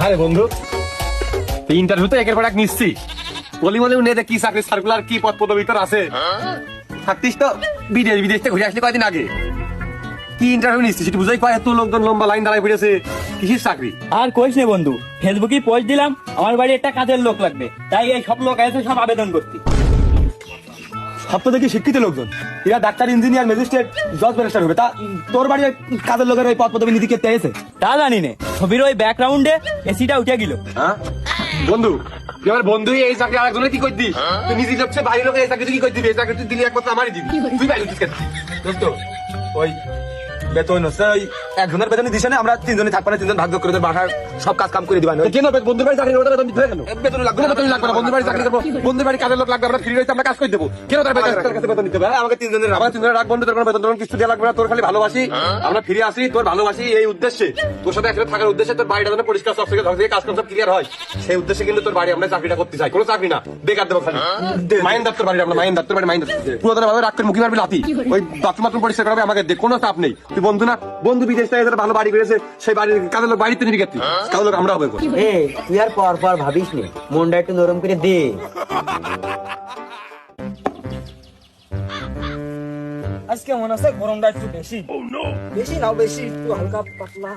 আরে বন্ধু ইন্টারভিউ তো একের পর এক নিচ্ছি বলি বলে উনি কি চাকরি সার্কুলার কি পদ পদবি তোর আছে থাকতিস তো বিদেশ থেকে ঘুরে আসলি কয়দিন আগে কি ইন্টারভিউ নিচ্ছিস সেটা বুঝাই কয় এত লোকজন লম্বা লাইন দাঁড়ায় পড়েছে কিসের চাকরি আর কইস না বন্ধু, ফেসবুকে পোস্ট দিলাম আমার বাড়ি একটা কাজের লোক লাগবে, তাই এই সব লোক আছে সব আবেদন করতে। সব তো দেখি শিক্ষিত লোকজন, এরা ডাক্তার, ইঞ্জিনিয়ার, ম্যাজিস্ট্রেট, জজ, ব্যারিস্টার হবে। তা তোর বাড়ি কাজের লোকের ওই পদ পদবি নীতি কে এসে তা জানি না, ছবির ওই ব্যাকগ্রাউন্ডে এসিটা উঠে গেল। বন্ধু তুই আমার বন্ধু এই চাকরি আরেকজনের কি করে দিস? তুই নিজে লোকছে বাইরে লোক এই চাকরি কি করে দিবি? এই চাকরি তুই দিলি একমাত্র আমারই দিবি, তুই বাইরে দিস কেন? দোস্ত ওই বেতন হচ্ছে ওই একজনের বেতন দিছে না, আমরা তিনজনে থাকবো না, তিনজন ভাগ করে বাসার সব কাজ কাম করে দিবা। কেন বন্ধুর বাড়ি চাকরি করতে বেতন দিতে কেন? বেতন লাগবে না, বেতন লাগবে না, বন্ধুর বাড়ি চাকরি করবো, বন্ধুর বাড়ি কাজের লোক লাগবে, আমরা ফ্রি রয়েছে, আমরা কাজ করে দেবো। কেন তার কাছে বেতন দিতে হবে? আমাকে তিনজনের রাখ বন্ধু, তোর কোনো বেতন কিছু দেওয়া লাগবে না, তোর খালি ভালোবাসি, আমরা ফিরে আসি তোর ভালোবাসি এই উদ্দেশ্যে, তোর সাথে একসাথে থাকার উদ্দেশ্যে, তোর বাড়িটা যেন পরিষ্কার সব থেকে কাজ কাম সব ক্লিয়ার হয় সেই উদ্দেশ্যে কিন্তু তোর বাড়ি আমরা চাকরিটা করতে চাই। কোনো চাকরি না, বেকার দেবো খালি মাইন দপ্তর বাড়ি, আমরা মাইন দপ্তর বাড়ি, মাইন দপ্তর পুরো ভাবে রাখতে মুখি মারবি লাতি, ওই বাথরুম বাথরুম পরিষ্কার করবে আমাকে দে, কোনো চাপ নেই। তুই বন্ধু না, বন্ধু বিদেশ থেকে ভালো বাড়ি করেছে, সেই বাড়ির কাজের লোক বাড়িতে নিবি গেছি, কাজের লোক আমরা হবে। তুই আর পর পর ভাবিস নি, মনটা একটু নরম করে দে। আজকে মনে হচ্ছে গরমটা একটু বেশি, বেশি নাও বেশি, একটু হালকা পাতলা।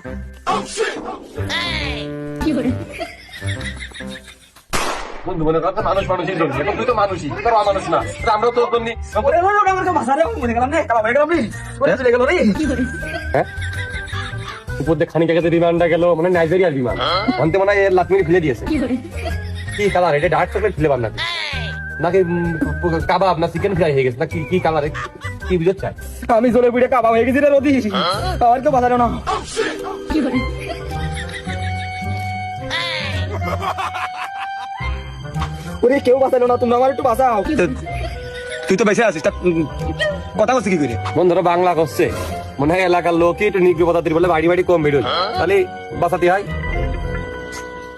বন্ধু মনে কর মানুষ মানুষই জন্য, এখন তুই তো মানুষই, তোর মানুষ না, আমরাও তোর জন্য উপর দিয়ে খানিক আগে বিমানটা গেল, মানে নাইজেরিয়ার বিমান, অন্তে মনে হয় লাতমিনি ফেলে দিয়েছে। কি কালার এটা? ডার্ক চকলেট ফ্লেভার নাকি নাকি কাবাব না চিকেন ফ্রাই হয়ে গেছে না কি কালার কি বুঝতে চাই? আমি জলে পুড়ে কাবাব হয়ে গেছি রে রদি, আর কেউ বাজারে না। ওরে কেউ বাঁচালো না, তোমরা আমার একটু বাঁচাও। তুই তো বেঁচে আছিস, কথা বলছি কি করে? বন্ধুরা বাংলা করছে, মনে হয় এলাকার লোকই একটু নিগ্র পদার্থ বলে বাড়ি বাড়ি কম বেরোয়, তাহলে বাঁচাতে হয়।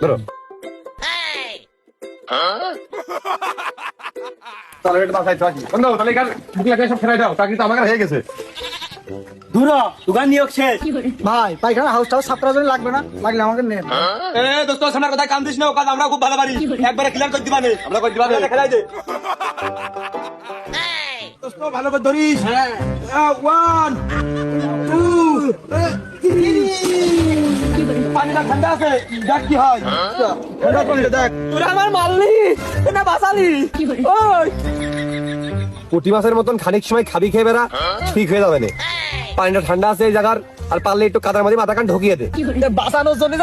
ধরো তাহলে এটা বাঁচাইতে হয়, তাহলে এখানে বুক লাগে সব ফেরাই দাও, চাকরি তো আমার হয়ে গেছে। দূর দোকান নিয়োগ শেষ। ভাই পাইখানা হাউস টাউস সাপ্তাহ জন্য লাগবে না, লাগলে আমাকে নেন। দোস্ত সামনের কথা কান দিস না, কাজ আমরা খুব ভালো পারি, একবারে ক্লিয়ার করে দিবানে, আমরা করে দিবানে, খেলাই দে দোস্ত, ভালো করে ধরিস। হ্যাঁ 1 2 পানিটা ঠান্ডা আছে, দেখ কি হয়, ঠান্ডা পানি দেখ। তোরা আমার মারলি না বাঁচালি? ওই পুঁটি মাছের মতন খানিক সময় খাবি খেয়ে বেড়া, ঠিক হয়ে যাবে না। পানিটা ঠান্ডা আছে এই জায়গার, আর পারলে একটু কাদার মধ্যে মাথা কান ঢুকিয়ে দে, বাঁচানোর জন্য